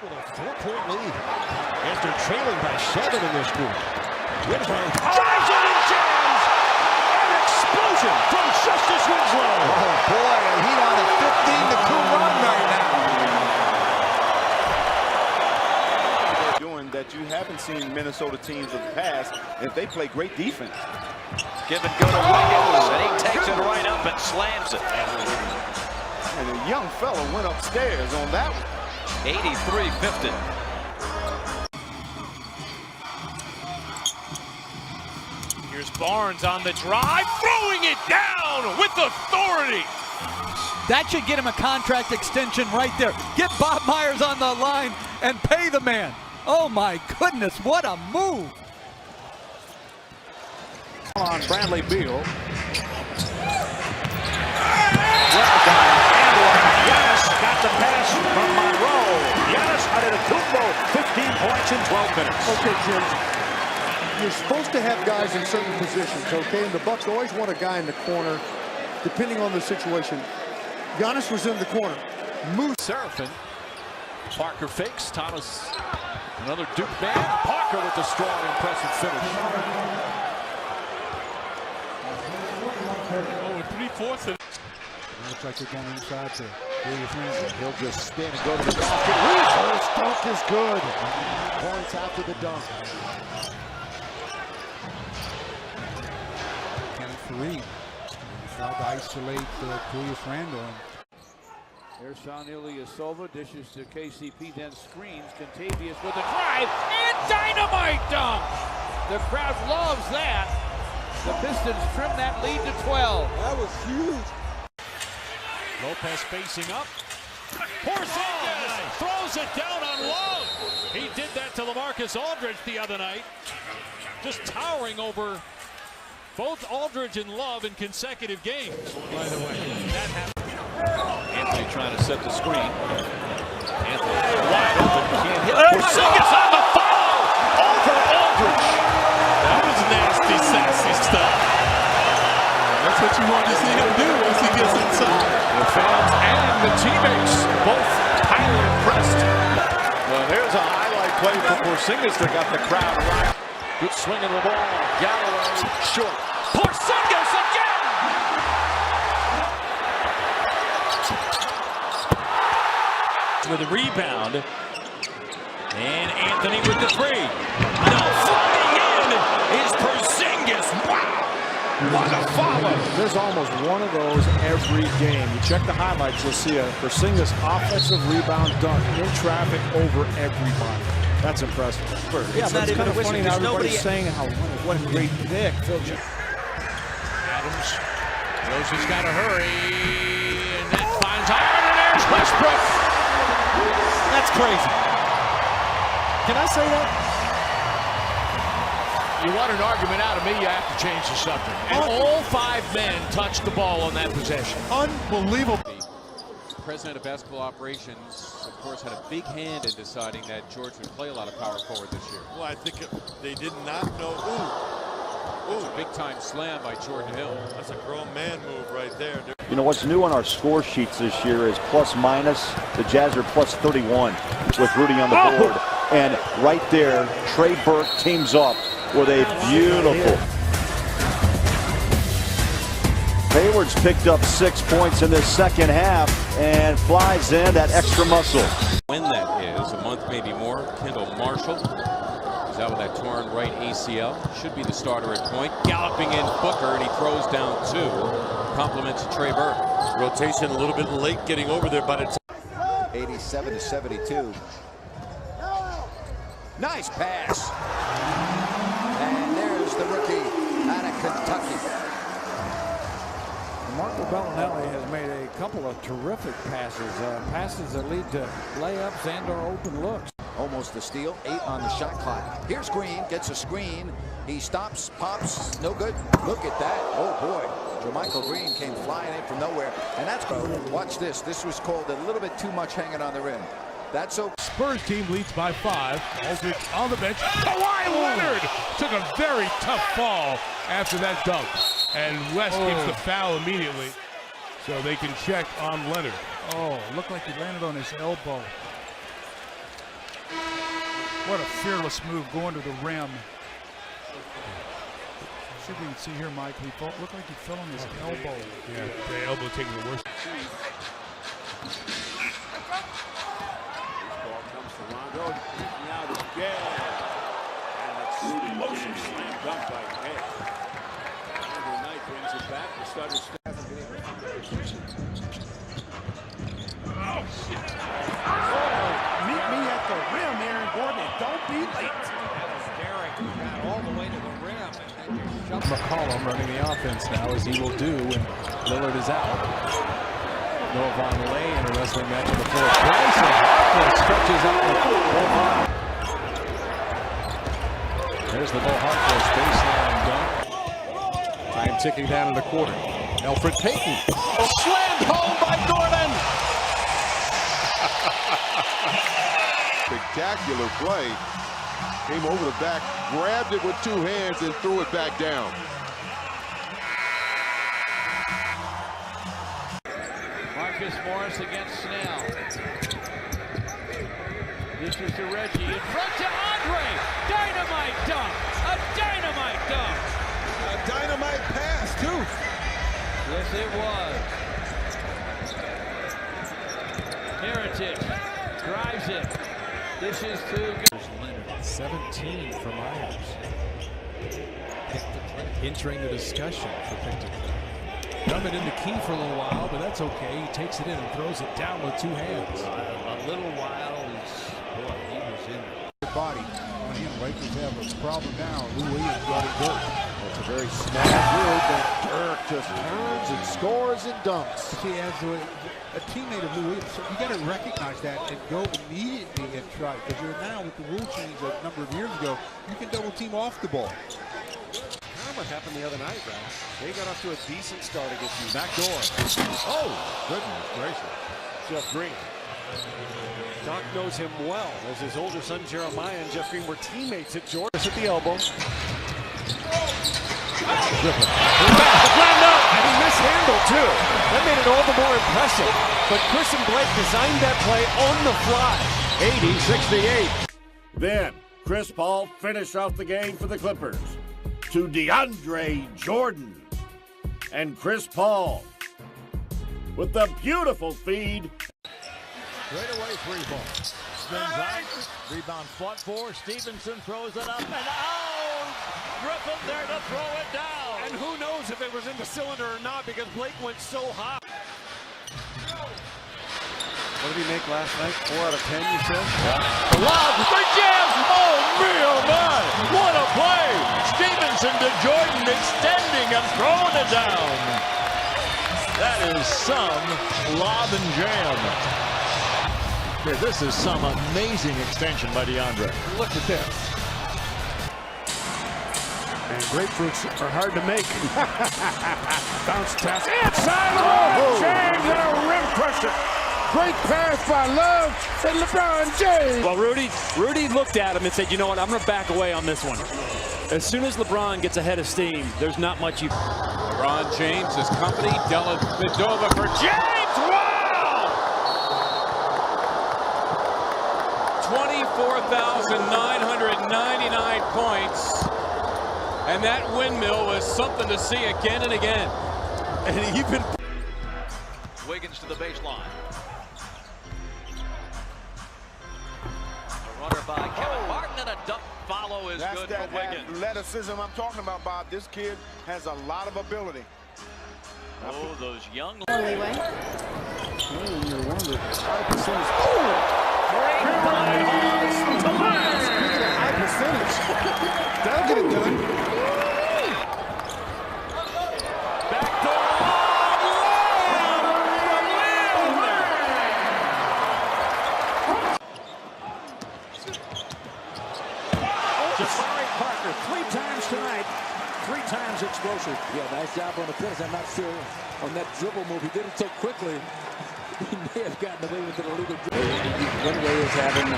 with a 4-point lead after trailing by 7 in this quarter. Winslow drives it and jams! An explosion from Justice Winslow! Oh boy, a heat on a 15-2 run right now. They're doing that you haven't seen Minnesota teams of the past if they play great defense. Give and go to Wiggins, and he takes it right up and slams it. And a young fella went upstairs on that one. 83-50. Here's Barnes on the drive, throwing it down with authority. That should get him a contract extension right there. Get Bob Myers on the line and pay the man. Oh my goodness, what a move. On Bradley Beal. Well done. Giannis got the pass from Monroe. Giannis Antetokounmpo, 15 points in 12 minutes. Okay, Jim, you're supposed to have guys in certain positions, okay? And the Bucks always want a guy in the corner, depending on the situation. Giannis was in the corner. Moose. Seraphin. Parker fakes. Thomas, another Duke man. Parker with the strong, impressive finish. Oh, 3/4 of Looks like they're going inside to He'll just spin and go to the basket. First dunk is good. Points after the dunk. County Fareed. Tried to isolate Julius Randle. There's Sean Ilyasova, dishes to KCP, then screens. Contavious with a drive and dynamite dunk. The crowd loves that. The Pistons trim that lead to 12. That was huge. Lopez facing up. Porzingis throws it down on Love. He did that to LaMarcus Aldridge the other night. Just towering over both Aldridge and Love in consecutive games. By the way, that happened. Anthony trying to set the screen. Anthony Wide open. can't hit. Porzingis on the foul over Aldridge. That was nasty, sassy stuff. That's what you want to see him do once he gets inside. The fans and the teammates both highly impressed. Well, there's a highlight play for Porzingis that got the crowd right. Good swing of the ball. Galloway short. Porzingis again! With a rebound. And Anthony with the three. Now flying in is Porzingis. Wow! What a follow! There's almost one of those every game. You check the highlights, you'll see a Porzingis offensive rebound dunk in traffic over everybody. That's impressive. Yeah, but it's kind of funny now everybody's saying what a great pick. Phil Adams knows he's got to hurry, and that finds iron, and there's Westbrook. That's crazy. Can I say that? You want an argument out of me, you have to change the subject. And all 5 men touched the ball on that possession. Unbelievable. The president of basketball operations, of course, had a big hand in deciding that George would play a lot of power forward this year. Well, I think they did not know. It's a big-time slam by Jordan Hill. That's a grown man move right there. You know, what's new on our score sheets this year is plus minus. The Jazz are plus 31 with Rudy on the board. And right there, Trey Burke teams up with a beautiful. Hayward's picked up 6 points in this second half and flies in that extra muscle. When that is, a month maybe more, Kendall Marshall is out with that torn right ACL. Should be the starter at point. Galloping in Booker, and he throws down 2. Compliments to Trey Burke. Rotation a little bit late getting over there, but it's 87-72. Nice pass. And there's the rookie out of Kentucky. Marco Bellinelli has made a couple of terrific passes. Passes that lead to layups and or open looks. Almost a steal. 8 on the shot clock. Here's Green. Gets a screen. He stops. Pops. No good. Look at that. Oh, boy. JaMychal Green came flying in from nowhere. And that's... Watch this. This was called a little bit too much hanging on the rim. That's okay. Spurs team leads by 5. Aldridge on the bench. Kawhi Leonard took a very tough fall after that dunk. And West gets the foul immediately, so they can check on Leonard. Oh, looked like he landed on his elbow. What a fearless move going to the rim. See if we can see here, Mike. He looked like he fell on his elbow. Yeah, the elbow taking the worst. Ball comes to Rondo, reaching out again. And explosive slam dunk by Hay. Andrew Knight brings it back. The starters hasn't been able to find it. Meet me at the rim, Aaron Gordon, and don't be late. Derek got all the way to the rim. And then just McCollum running the offense now, as he will do when Lillard is out. Noah Vonleh in a wrestling match on the floor. Bryson stretches out the Harkless. There's the Bo Harkless baseline dunk. Time ticking down in the quarter. Elfrid Payton. Slammed home by Gordon. Spectacular play. Came over the back, grabbed it with two hands, and threw it back down. Marcus Morris against Snell. This is to Reggie. In front to Andre. Dynamite dunk. A dynamite dunk. A dynamite pass, too. Yes, it was. Heritage drives it. This is to 17 for Myers. Entering the discussion for Picton. Coming in the key for a little while, but that's okay. He takes it in and throws it down with two hands. a little while. He was in the body. Lakers have a problem now. Lou Williams got it good. It's a very small group, but Dirk just turns and scores and dunks. See, as a teammate of Lou Williams, so you got to recognize that and go immediately and try. Because you're now with the rule change a number of years ago, you can double team off the ball. Kind of what happened the other night, Ralph. They got off to a decent start against you. Back door. Oh, goodness gracious. Jeff Green. Doc knows him well, as his older son Jeremiah and Jeff Green were teammates at Georgia. At the elbow. Griffin. Slammed up, and he mishandled too. That made it all the more impressive. But Chris and Blake designed that play on the fly. 80-68. Then Chris Paul finished off the game for the Clippers to DeAndre Jordan. And Chris Paul with the beautiful feed. Straight away, free ball. Spins out. Rebound fought for. Stevenson throws it up and out. Griffin there to throw it down. And who knows if it was in the cylinder or not, because Blake went so high. What did he make last night? 4 out of 10, you said? Yeah. Lob, the jam! Oh, me, oh my! What a play! Stevenson to Jordan, extending and throwing it down. That is some lob and jam. Yeah, this is some amazing extension by DeAndre. Look at this. And grapefruits are hard to make. Bounce tap. Inside of James and a rim crusher. Great pass by Love and LeBron James. Well, Rudy looked at him and said, you know what, I'm going to back away on this one. As soon as LeBron gets ahead of steam, there's not much you... LeBron James, his company, Della Vedova for James! Wow! 24,999 points. And that windmill was something to see again and again. And even... Wiggins to the baseline. A runner by Kevin Martin, and a dunk follow is good for Wiggins. Athleticism I'm talking about, Bob. This kid has a lot of ability. Oh, those young... Leeway. You're one of the high percentage. High percentage. That'll get it done. Parker 3 times tonight, 3 times explosive. Yeah, nice job on the finish. I'm not sure on that dribble move. He did it so quickly. He may have gotten away with it a little bit. One way is having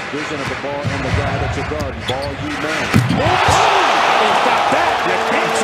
vision of the ball and the guy that you're guarding. Ball you man. He's got that. You can't.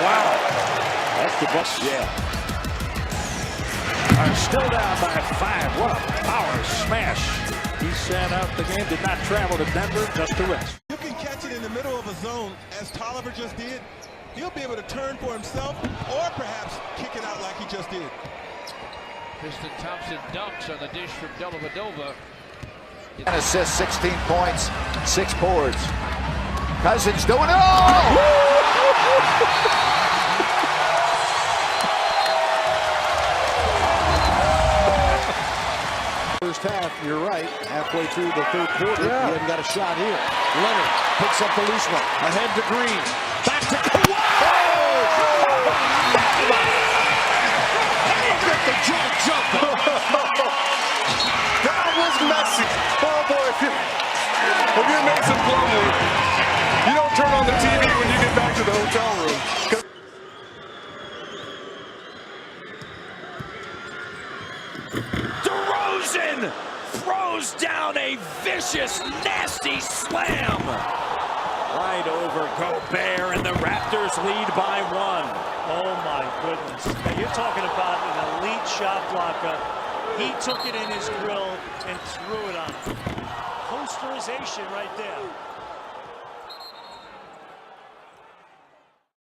Wow. That's the Bucks. Yeah. Are still down by 5. What a power smash. He's sat out the game, did not travel to Denver, just to rest. You can catch it in the middle of a zone, as Tolliver just did. He'll be able to turn for himself, or perhaps kick it out like he just did. Tristan Thompson dunks on the dish from Dellavedova. An assist, 16 points, 6 boards. Cousins doing it all! First half, you're right. Halfway through the third quarter, you haven't got a shot here. Leonard picks up the loose one. Ahead to Green. Back to Kawhi! Get the jump. That was messy. Oh boy, if you make some flow move, you don't turn on the TV when you get back to the hotel room. DeRozan throws down a vicious, nasty slam. Right over Gobert, and the Raptors lead by 1. Oh my goodness. Now you're talking about an elite shot blocker. He took it in his grill and threw it on him. Posterization right there.